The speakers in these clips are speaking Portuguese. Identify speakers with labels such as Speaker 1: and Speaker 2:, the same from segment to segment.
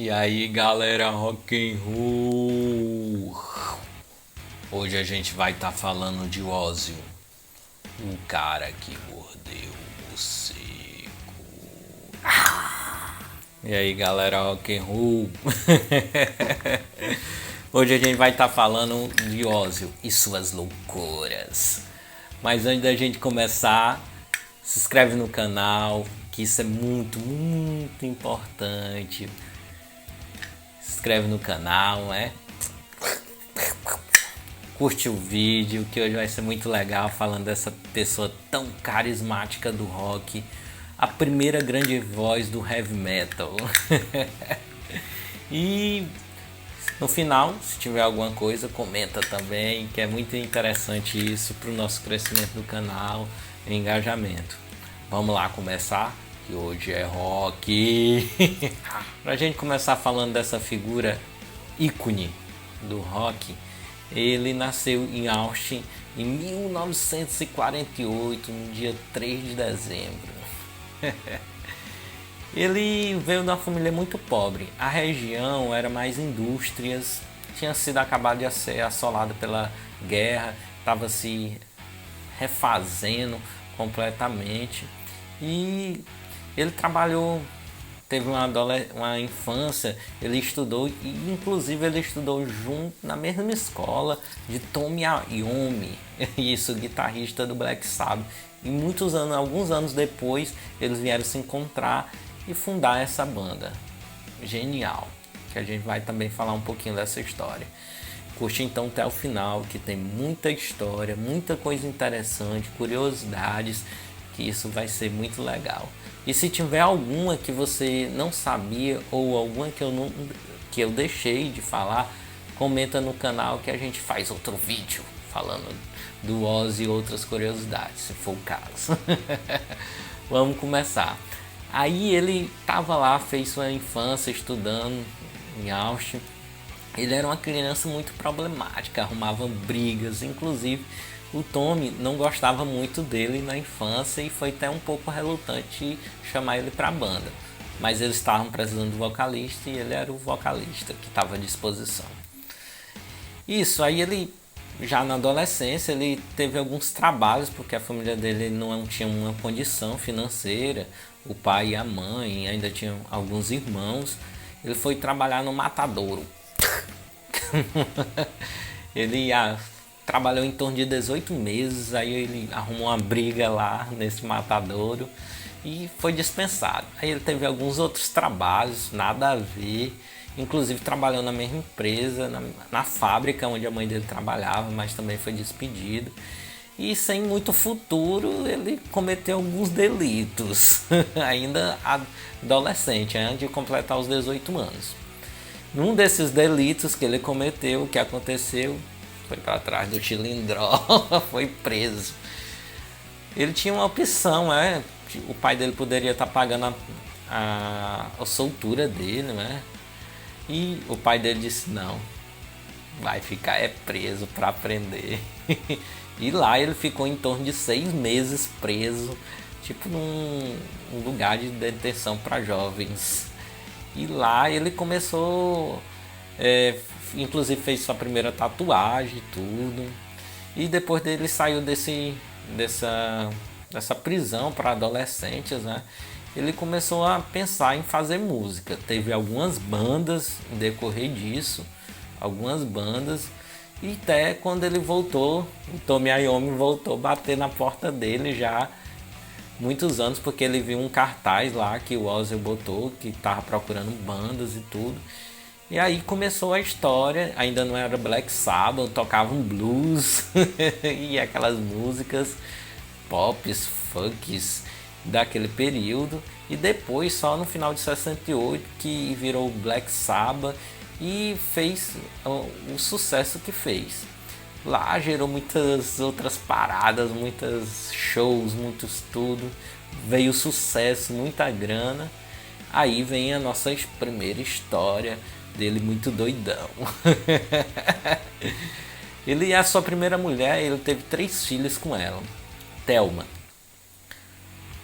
Speaker 1: E aí galera, rock and roll. Hoje a gente vai estar falando de Ozzy, o cara que mordeu o seco. E aí galera, rock and roll. Hoje a gente vai estar falando de Ozzy e suas loucuras. Mas antes da gente começar, se inscreve no canal, que isso é muito, muito importante. Se inscreve no canal, né? Curte o vídeo, que hoje vai ser muito legal falando dessa pessoa tão carismática do rock, a primeira grande voz do heavy metal. E no final, se tiver alguma coisa, comenta também, que é muito interessante isso para o nosso crescimento do canal e engajamento. Vamos lá começar, que hoje é rock. Pra gente começar falando dessa figura ícone do rock, ele nasceu em Austin em 1948, no dia 3 de dezembro. Ele veio de uma família muito pobre. A região era mais indústrias, tinha sido acabado de ser assolada pela guerra, estava se refazendo completamente. E ele trabalhou, teve uma infância, ele estudou e inclusive ele estudou junto na mesma escola de Tommy Iommi, isso, guitarrista do Black Sabbath. E alguns anos depois, eles vieram se encontrar e fundar essa banda. Genial, que a gente vai também falar um pouquinho dessa história. Curte então até o final, que tem muita história, muita coisa interessante, curiosidades, que isso vai ser muito legal. E se tiver alguma que você não sabia ou alguma que eu deixei de falar, comenta no canal que a gente faz outro vídeo falando do Ozzy e outras curiosidades, se for o caso. Vamos começar. Aí ele estava lá, fez sua infância estudando em Austin. Ele era uma criança muito problemática, arrumava brigas, inclusive o Tommy não gostava muito dele na infância e foi até um pouco relutante chamar ele para a banda. Mas eles estavam precisando do vocalista e ele era o vocalista que estava à disposição. Isso, aí ele já na adolescência ele teve alguns trabalhos porque a família dele não tinha uma condição financeira, o pai e a mãe, ainda tinham alguns irmãos. Ele foi trabalhar no matadouro. Ele trabalhou em torno de 18 meses, aí ele arrumou uma briga lá nesse matadouro e foi dispensado. Aí ele teve alguns outros trabalhos, nada a ver, inclusive trabalhou na mesma empresa, na fábrica onde a mãe dele trabalhava, mas também foi despedido. E sem muito futuro ele cometeu alguns delitos, ainda adolescente, antes de completar os 18 anos. Num desses delitos que ele cometeu, o que aconteceu, foi para trás do cilindró, foi preso. Ele tinha uma opção, né? O pai dele poderia estar pagando a soltura dele, né? E o pai dele disse: não, vai ficar preso para aprender. E lá ele ficou em torno de 6 meses preso, tipo num lugar de detenção para jovens. E lá ele começou, inclusive fez sua primeira tatuagem e tudo. E depois dele saiu dessa prisão para adolescentes, né? Ele começou a pensar em fazer música. Teve algumas bandas em decorrer disso, algumas bandas. E até quando ele voltou, o Tommy Iommi voltou a bater na porta dele já muitos anos, porque ele viu um cartaz lá que o Ozzy botou, que estava procurando bandas e tudo. E aí começou a história, ainda não era Black Sabbath, tocavam blues e aquelas músicas pops, funks daquele período. E depois, só no final de 68, que virou Black Sabbath e fez o sucesso que fez. Lá gerou muitas outras paradas, muitos shows, muitos tudo. Veio sucesso, muita grana. Aí vem a nossa primeira história dele muito doidão. Ele e a sua primeira mulher, ele teve 3 filhos com ela. Thelma.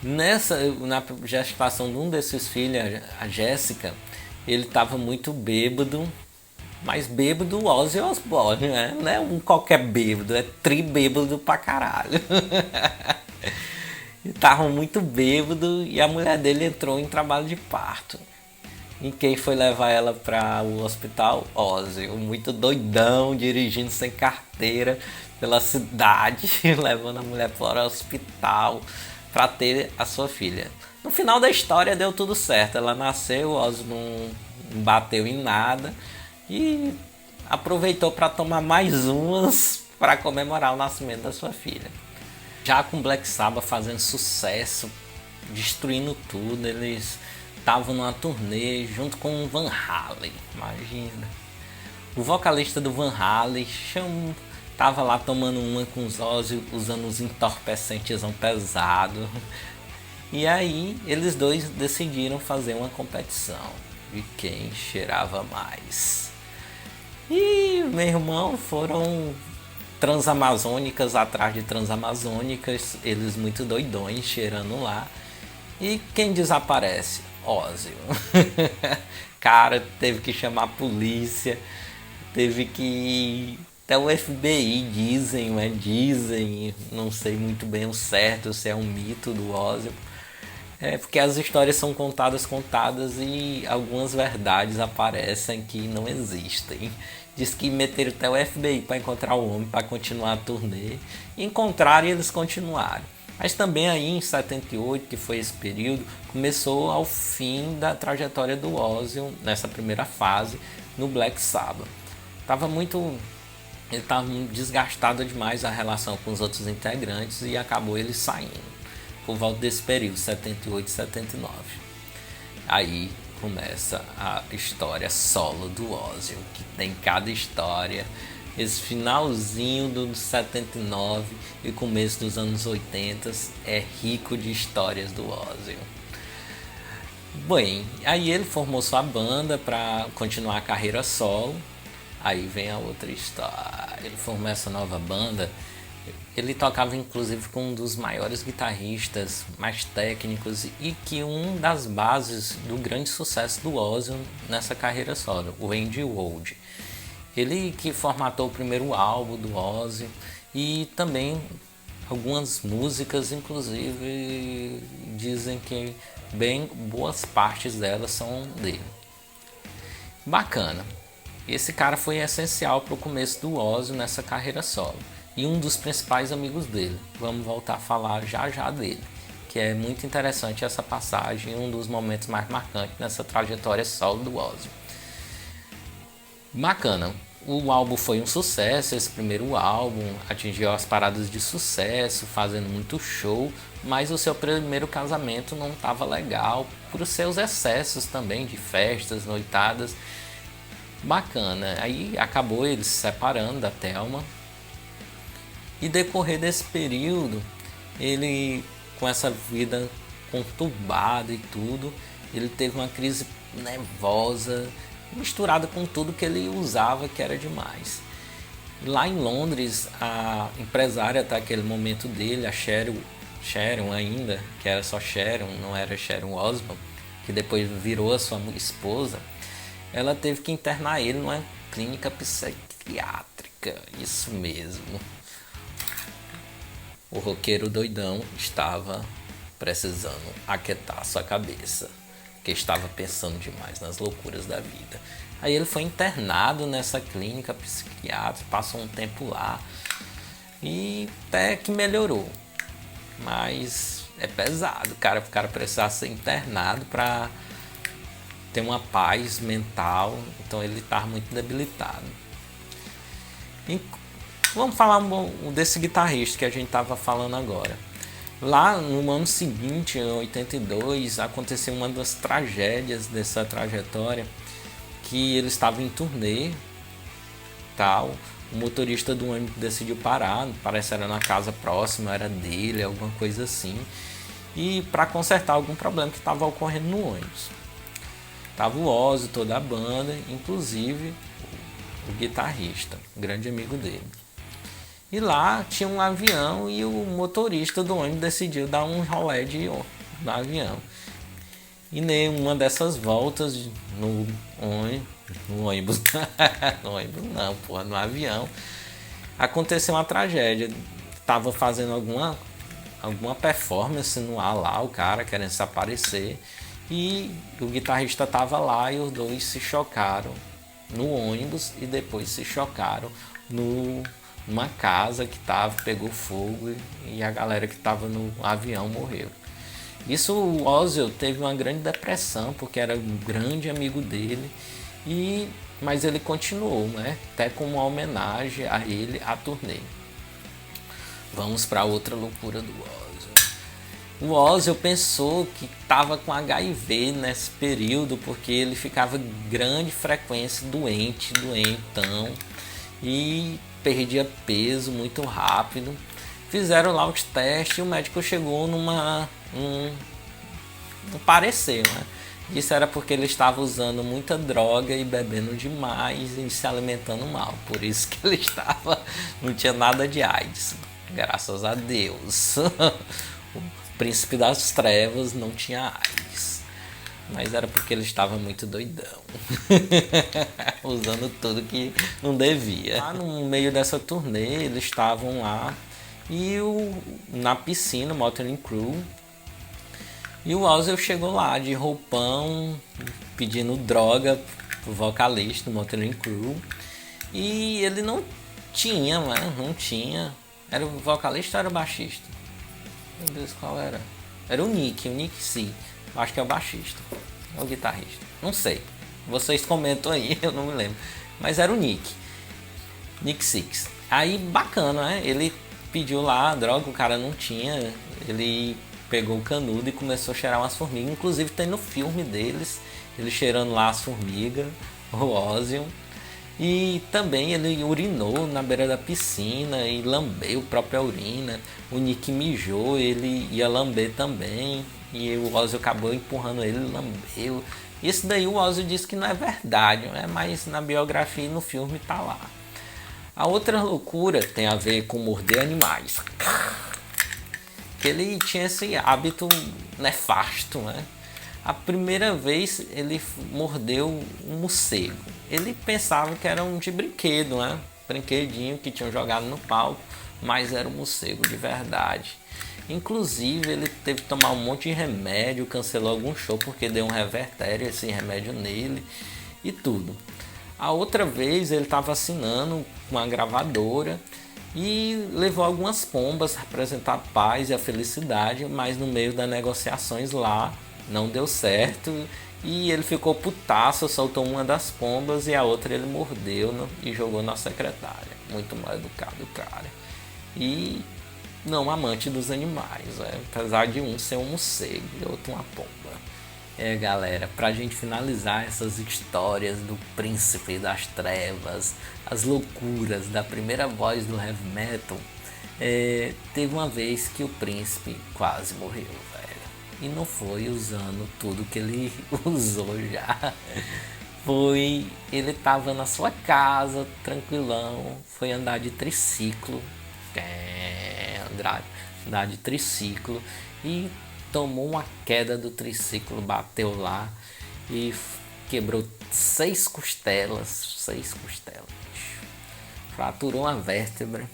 Speaker 1: Na gestação de um desses filhos, a Jéssica, Ele tava muito bêbado, mas bêbado Ozzy Osbourne, né? Não é um qualquer bêbado, é tri bêbado pra caralho. E tava muito bêbado e a mulher dele entrou em trabalho de parto. E quem foi levar ela para o hospital? Ozzy, muito doidão, dirigindo sem carteira pela cidade, levando a mulher para o hospital para ter a sua filha. No final da história deu tudo certo, ela nasceu, Ozzy não bateu em nada e aproveitou para tomar mais umas para comemorar o nascimento da sua filha. Já com Black Sabbath fazendo sucesso, destruindo tudo, eles estavam numa turnê junto com o Van Halen, imagina. O vocalista do Van Halen tava lá tomando uma com os Ozzy, usando os entorpecentes pesados. E aí eles dois decidiram fazer uma competição de quem cheirava mais. E meu irmão, foram transamazônicas atrás de transamazônicas, eles muito doidões cheirando lá. E quem desaparece? Ozzy. Cara, teve que chamar a polícia, teve que até o FBI dizem, não sei muito bem o certo, se é um mito do Ozzy. Porque as histórias são contadas e algumas verdades aparecem que não existem. Diz que meteram até o FBI para encontrar o homem, para continuar a turnê. E encontraram e eles continuaram. Mas também aí em 78, que foi esse período, começou ao fim da trajetória do Ozzy nessa primeira fase no Black Sabbath. Ele estava desgastado demais a relação com os outros integrantes e acabou ele saindo por volta desse período, 78 e 79. Aí começa a história solo do Ozzy, que tem cada história. Esse finalzinho do 79 e começo dos anos 80 é rico de histórias do Ozzy. Bem, aí ele formou sua banda para continuar a carreira solo. Aí vem a outra história. Ele formou essa nova banda. Ele tocava inclusive com um dos maiores guitarristas, mais técnicos, e que um das bases do grande sucesso do Ozzy nessa carreira solo, o Andy Wold. Ele que formatou o primeiro álbum do Ozzy e também algumas músicas, inclusive dizem que bem boas partes delas são dele. Bacana. Esse cara foi essencial para o começo do Ozzy nessa carreira solo e um dos principais amigos dele. Vamos voltar a falar já dele, que é muito interessante essa passagem, um dos momentos mais marcantes nessa trajetória solo do Ozzy. Bacana. O álbum foi um sucesso, esse primeiro álbum atingiu as paradas de sucesso, fazendo muito show, mas o seu primeiro casamento não estava legal por seus excessos também de festas, noitadas. Bacana. Aí acabou ele se separando da Thelma. E decorrer desse período, ele com essa vida conturbada e tudo, ele teve uma crise nervosa, misturada com tudo que ele usava, que era demais. Lá em Londres, a empresária até aquele momento dele, a Sharon ainda, que era só Sharon, não era Sharon Osbourne, que depois virou a sua esposa, ela teve que internar ele numa clínica psiquiátrica, isso mesmo. O roqueiro doidão estava precisando aquietar sua cabeça, que estava pensando demais nas loucuras da vida. Aí ele foi internado nessa clínica psiquiátrica, passou um tempo lá e até que melhorou. Mas é pesado, o cara precisar ser internado para ter uma paz mental, então ele estava muito debilitado. E vamos falar desse guitarrista que a gente estava falando agora. Lá no ano seguinte, em 82, aconteceu uma das tragédias dessa trajetória, que ele estava em turnê, tal. O motorista do ônibus decidiu parar, parece que era na casa próxima, era dele, alguma coisa assim, e para consertar algum problema que estava ocorrendo no ônibus. Tava o Ozzy, toda a banda, inclusive o guitarrista, um grande amigo dele. E lá tinha um avião e o motorista do ônibus decidiu dar um rolê no avião. E nenhuma dessas voltas no ônibus, no ônibus não, porra, no avião, aconteceu uma tragédia. Tava fazendo alguma performance no ar lá, o cara querendo se aparecer, e o guitarrista tava lá e os dois se chocaram no ônibus e depois se chocaram numa casa que pegou fogo e a galera que tava no avião morreu. Isso, o Ozzy teve uma grande depressão porque era um grande amigo dele, mas ele continuou, né? Até como uma homenagem a ele, a turnê. Vamos para outra loucura do Ozzy. O Ozzy pensou que estava com HIV nesse período porque ele ficava grande frequência doentão e perdia peso muito rápido. Fizeram lá os testes e o médico chegou num parecer, né? Isso era porque ele estava usando muita droga e bebendo demais e se alimentando mal. Por isso que ele não tinha nada de AIDS. Graças a Deus. O príncipe das trevas não tinha AIDS. Mas era porque ele estava muito doidão. Usando tudo que não devia. Lá no meio dessa turnê, eles estavam lá e na piscina, Mötley Crüe. E o Ozzy chegou lá de roupão, pedindo droga pro vocalista do Mötley Crüe. E ele não tinha. Era o vocalista ou era o baixista? Meu Deus, qual era? Era o Nick Six. Acho que é o baixista. Ou o guitarrista. Não sei. Vocês comentam aí, eu não me lembro. Mas era o Nick Six. Aí, bacana, né? Ele pediu lá a droga, o cara não tinha. Ele pegou o canudo e começou a cheirar umas formigas. Inclusive tem no filme deles, ele cheirando lá as formigas, o Ozzy. E também ele urinou na beira da piscina e lambeu a própria urina. O Nick mijou, ele ia lamber também. E o Ozzy acabou empurrando ele, lambeu. Isso daí o Ozzy disse que não é verdade, né? Mas na biografia e no filme tá lá. A outra loucura tem a ver com morder animais. Que ele tinha esse hábito nefasto, né? A primeira vez ele mordeu um morcego. Ele pensava que era um de brinquedo, né? Brinquedinho que tinham jogado no palco, mas era um morcego de verdade. Inclusive ele teve que tomar um monte de remédio, cancelou algum show porque deu um revertério esse remédio nele e tudo. A outra vez ele estava assinando com uma gravadora e levou algumas pombas a representar a paz e a felicidade, mas no meio das negociações lá não deu certo e ele ficou putaço, soltou uma das pombas e a outra ele mordeu e jogou na secretária. Muito mal educado o cara. E não amante dos animais, apesar de um ser um morcego e outro uma pomba. Galera, pra gente finalizar essas histórias do príncipe das trevas, as loucuras da primeira voz do heavy metal, teve uma vez que o príncipe quase morreu, velho. E não foi usando tudo que ele usou já. Ele tava na sua casa, tranquilão, foi andar de triciclo, andar de triciclo e tomou uma queda do triciclo, bateu lá e quebrou 6 costelas, fraturou uma vértebra,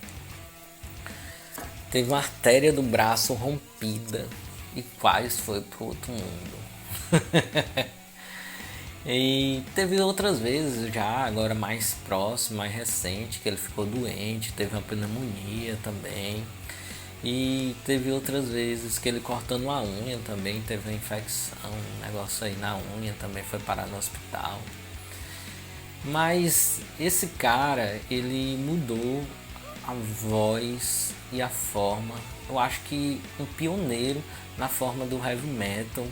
Speaker 1: teve uma artéria do braço rompida e quase foi pro outro mundo. E teve outras vezes já, agora mais próximo, mais recente, que ele ficou doente, teve uma pneumonia também. E teve outras vezes que ele cortando a unha também, teve uma infecção, um negócio aí na unha, também foi parar no hospital. Mas esse cara, ele mudou a voz e a forma, eu acho que um pioneiro na forma do heavy metal.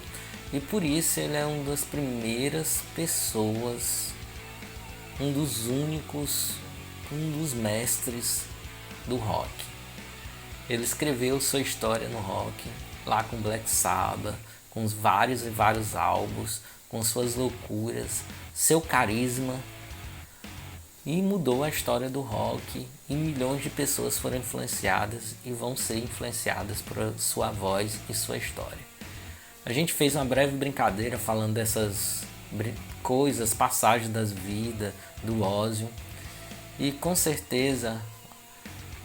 Speaker 1: E por isso ele é uma das primeiras pessoas, um dos únicos, um dos mestres do rock. Ele escreveu sua história no rock, lá com Black Sabbath, com vários e vários álbuns, com suas loucuras, seu carisma, e mudou a história do rock, e milhões de pessoas foram influenciadas e vão ser influenciadas por sua voz e sua história. A gente fez uma breve brincadeira falando dessas coisas, passagens das vidas do Ozzy. E com certeza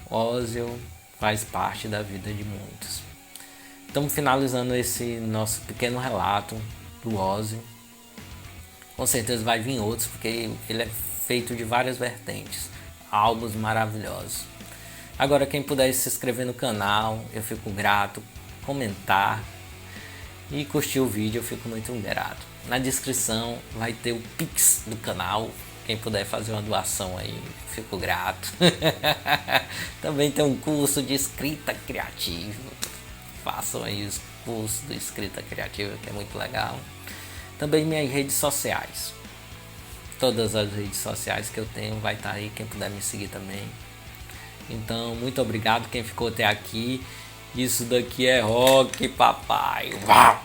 Speaker 1: Ozzy faz parte da vida de muitos. Estamos finalizando esse nosso pequeno relato do Ozzy. Com certeza vai vir outros, porque ele é feito de várias vertentes. Álbuns maravilhosos. Agora, quem puder se inscrever no canal, eu fico grato. Comentar e curtir o vídeo, eu fico muito grato. Na descrição vai ter o Pix do canal. Quem puder fazer uma doação aí, fico grato. Também tem um curso de escrita criativa. Façam aí os cursos de escrita criativa, que é muito legal. Também minhas redes sociais. Todas as redes sociais que eu tenho vai estar aí, quem puder me seguir também. Então, muito obrigado quem ficou até aqui. Isso daqui é rock, papai. Uau!